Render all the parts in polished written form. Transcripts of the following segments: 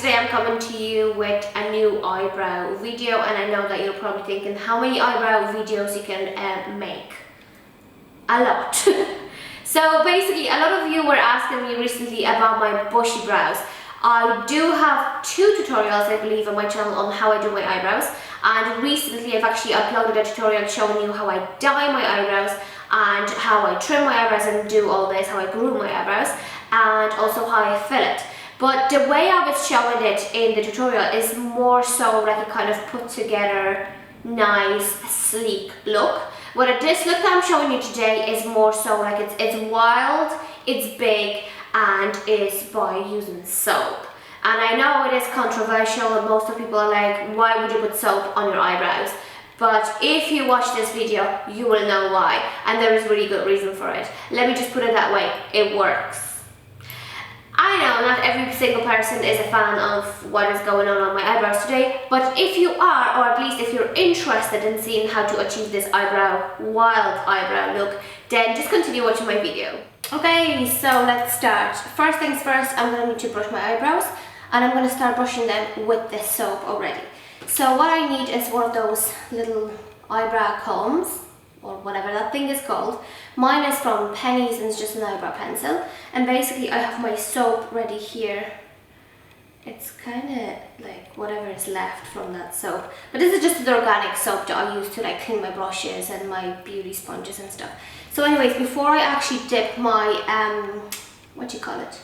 today I'm coming to you with a new eyebrow video, and I know that you're probably thinking how many eyebrow videos you can make. A lot. So basically, a lot of you were asking me recently about my bushy brows. I do have 2 tutorials, I believe, on my channel on how I do my eyebrows, and recently I've actually uploaded a tutorial showing you how I dye my eyebrows and how I trim my eyebrows and do all this, how I groom my eyebrows, and also how I fill it. But the way I was showing it in the tutorial is more so like a kind of put together, nice, sleek look. What this look that I'm showing you today is more so like it's wild, it's big, and it's by using soap. And I know it is controversial and most of people are like, why would you put soap on your eyebrows? But if you watch this video, you will know why, and there is really good reason for it. Let me just put it that way, it works. I know not every single person is a fan of what is going on my eyebrows today, but if you are, or at least if you're interested in seeing how to achieve this wild eyebrow look, then just continue watching my video. Okay, so let's start. First things first, I'm going to need to brush my eyebrows, and I'm going to start brushing them with this soap already. So what I need is one of those little eyebrow combs, or whatever that thing is called. Mine is from Penny's and it's just an eyebrow pencil. And basically I have my soap ready here. It's kind of like whatever is left from that soap. But this is just the organic soap that I use to like clean my brushes and my beauty sponges and stuff. So anyways, before I actually dip my, what do you call it?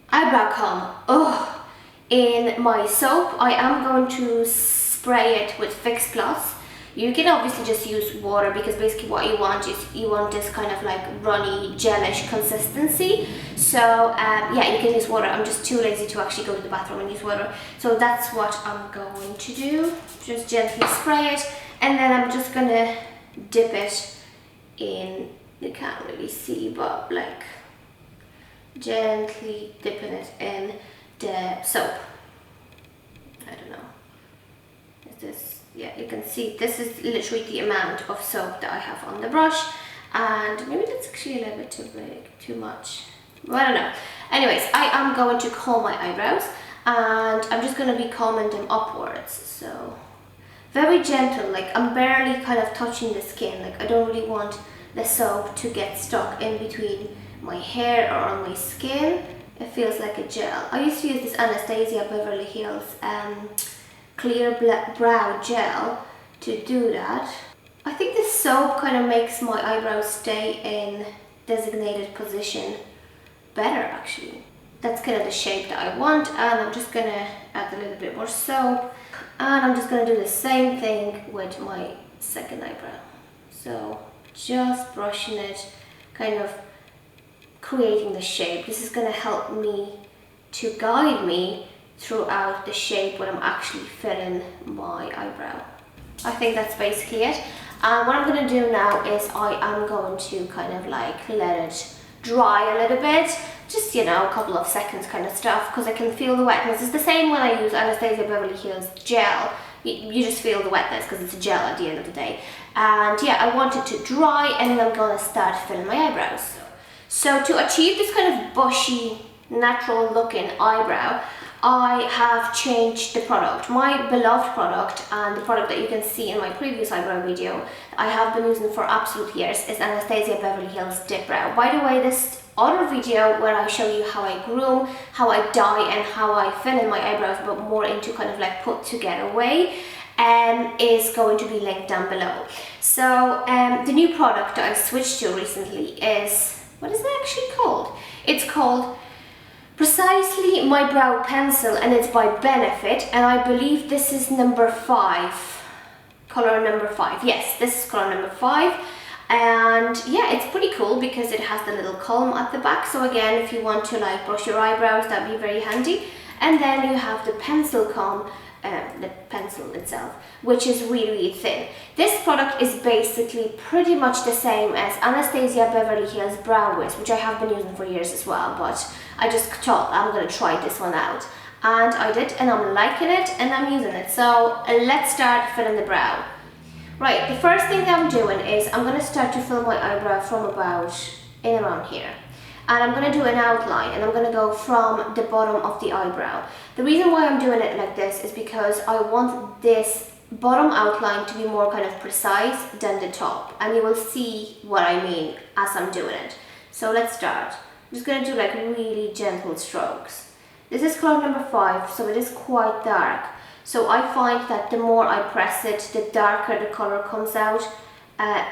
Eyebrow comb in my soap, I am going to spray it with Fix Plus. You can obviously just use water because basically what you want is you want this kind of like runny, gelish consistency. So yeah, you can use water. I'm just too lazy to actually go to the bathroom and use water. So that's what I'm going to do. Just gently spray it, and then I'm just gonna dip it in, you can't really see, but like gently dipping it in the soap. I don't know. Is this? Yeah, you can see this is literally the amount of soap that I have on the brush, and maybe that's actually a little bit too big, too much. Well, I don't know. Anyways, I am going to comb my eyebrows, and I'm just going to be combing them upwards. So very gentle, like I'm barely kind of touching the skin. Like I don't really want the soap to get stuck in between my hair or on my skin. It feels like a gel. I used to use this Anastasia Beverly Hills clear brow gel to do that. I think this soap kind of makes my eyebrows stay in designated position better actually. That's kind of the shape that I want, and I'm just gonna add a little bit more soap, and I'm just gonna do the same thing with my second eyebrow. So just brushing it, kind of creating the shape. This is gonna help me to guide me throughout the shape when I'm actually filling my eyebrow. I think that's basically it. And what I'm going to do now is I am going to kind of like let it dry a little bit, just, you know, a couple of seconds kind of stuff, because I can feel the wetness. It's the same when I use Anastasia Beverly Hills gel. You just feel the wetness because it's a gel at the end of the day. And yeah, I want it to dry, and then I'm going to start filling my eyebrows. So to achieve this kind of bushy, natural looking eyebrow, I have changed the product. My beloved product, and the product that you can see in my previous eyebrow video I have been using for absolute years, is Anastasia Beverly Hills Dip Brow. By the way, this other video where I show you how I groom, how I dye, and how I fill in my eyebrows, but more into kind of like put together way, is going to be linked down below. So the new product that I switched to recently is, what is it actually called? It's called Precisely My Brow Pencil, and it's by Benefit, and I believe this is number 5, color number 5. Yes, this is color number 5, and yeah, it's pretty cool because it has the little comb at the back. So again, if you want to like brush your eyebrows, that'd be very handy. And then you have the pencil comb, the pencil itself, which is really, really thin. This product is basically pretty much the same as Anastasia Beverly Hills Brow Wiz, which I have been using for years as well, but I just thought I'm going to try this one out. And I did, and I'm liking it, and I'm using it. So let's start filling the brow. Right, the first thing that I'm doing is I'm going to start to fill my eyebrow from about in around here. and I'm going to do an outline, and I'm going to go from the bottom of the eyebrow. The reason why I'm doing it like this is because I want this bottom outline to be more kind of precise than the top, and you will see what I mean as I'm doing it. So let's start. I'm just going to do like really gentle strokes. This is color number 5, so it is quite dark. So I find that the more I press it, the darker the color comes out.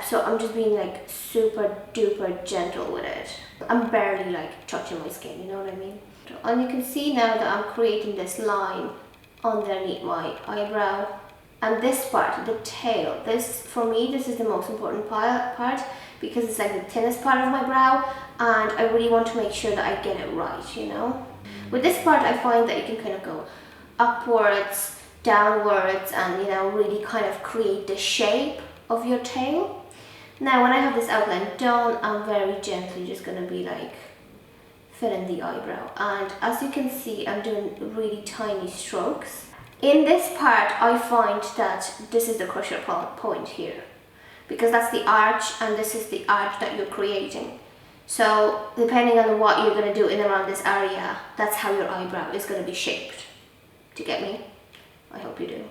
So I'm just being like super duper gentle with it. I'm barely like touching my skin, you know what I mean? And you can see now that I'm creating this line underneath my eyebrow. And this part, the tail, this, for me, this is the most important part because it's like the thinnest part of my brow, and I really want to make sure that I get it right, you know? With this part, I find that you can kind of go upwards, downwards, and, you know, really kind of create the shape of your tail. Now, when I have this outline done, I'm very gently just going to be like filling the eyebrow. And as you can see, I'm doing really tiny strokes. In this part, I find that this is the crucial point here, because that's the arch, and this is the arch that you're creating. So depending on what you're going to do in around this area, that's how your eyebrow is going to be shaped. Do you get me? I hope you do.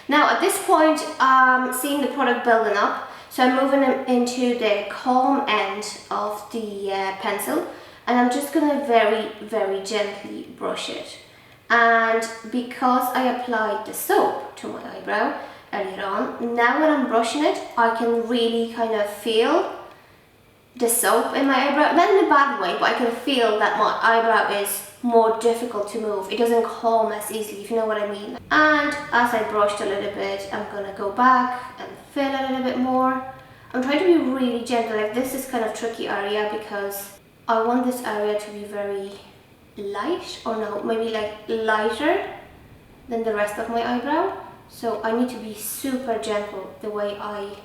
Now at this point, I'm seeing the product building up, so I'm moving into the calm end of the pencil, and I'm just going to very, very gently brush it. And because I applied the soap to my eyebrow earlier on, now when I'm brushing it, I can really kind of feel the soap in my eyebrow, not in a bad way, but I can feel that my eyebrow is more difficult to move. It doesn't calm as easily, if you know what I mean. And as I brushed a little bit, I'm gonna go back and fill a little bit more. I'm trying to be really gentle. Like, this is kind of tricky area because I want this area to be very light, or no, maybe like lighter than the rest of my eyebrow. So I need to be super gentle the way I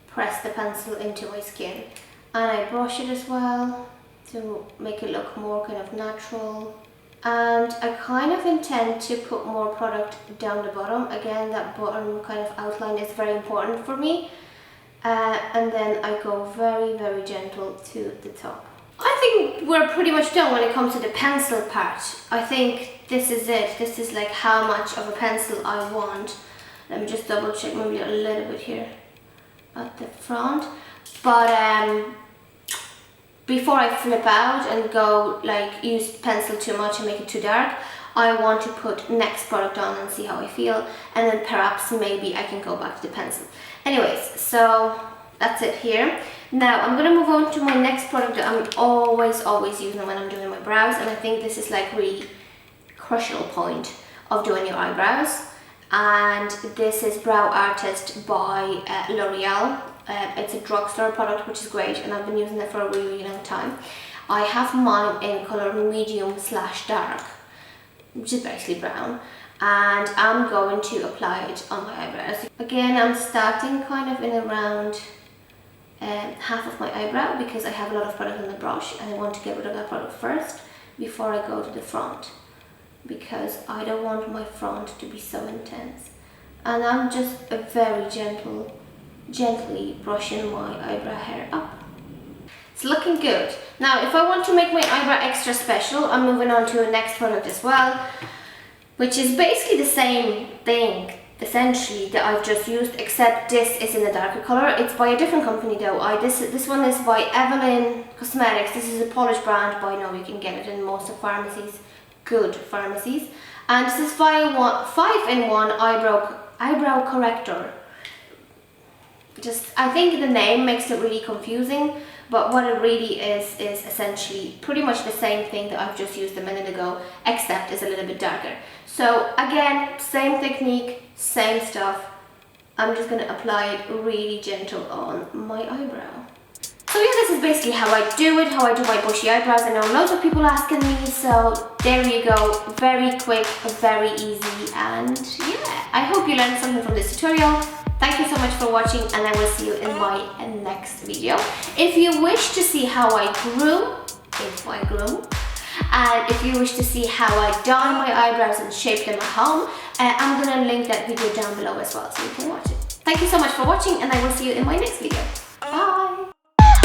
press the pencil into my skin, and I brush it as well to make it look more kind of natural. And I kind of intend to put more product down the bottom. Again, that bottom kind of outline is very important for me. And then I go very, very gentle to the top. I think we're pretty much done when it comes to the pencil part. I think this is it. This is like how much of a pencil I want. Let me just double check, maybe a little bit here at the front. But before I flip out and go like use pencil too much and make it too dark, I want to put next product on and see how I feel, and then perhaps maybe I can go back to the pencil. Anyways, so that's it here. Now I'm gonna move on to my next product that I'm always using when I'm doing my brows, and I think this is like really crucial point of doing your eyebrows. And this is Brow Artist by L'Oreal. It's a drugstore product, which is great, and I've been using it for a really long time. I have mine in color medium/dark, which is basically brown, and I'm going to apply it on my eyebrows. Again, I'm starting kind of in around half of my eyebrow because I have a lot of product on the brush, and I want to get rid of that product first before I go to the front, because I don't want my front to be so intense. And I'm just very gently brushing my eyebrow hair up. It's looking good. Now, if I want to make my eyebrow extra special, I'm moving on to the next product as well, which is basically the same thing, essentially, that I've just used, except this is in a darker color. It's by a different company though. This one is by Evelyn Cosmetics. This is a Polish brand, but I know you can get it in most of pharmacies, good pharmacies. And this is 5-in-1 eyebrow corrector. I think the name makes it really confusing, but what it really is essentially pretty much the same thing that I've just used a minute ago, except it's a little bit darker. So again, same technique, same stuff. I'm just going to apply it really gentle on my eyebrow. So yeah, this is basically how I do it, how I do my bushy eyebrows. I know loads of people asking me, so there you go. Very quick, very easy, and yeah, I hope you learned something from this tutorial. Thank you so much for watching, and I will see you in my next video. If you wish to see how I grew, and if you wish to see how I dye my eyebrows and shape them at home, I'm going to link that video down below as well, so you can watch it. Thank you so much for watching, and I will see you in my next video. Bye!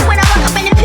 When I walk up in the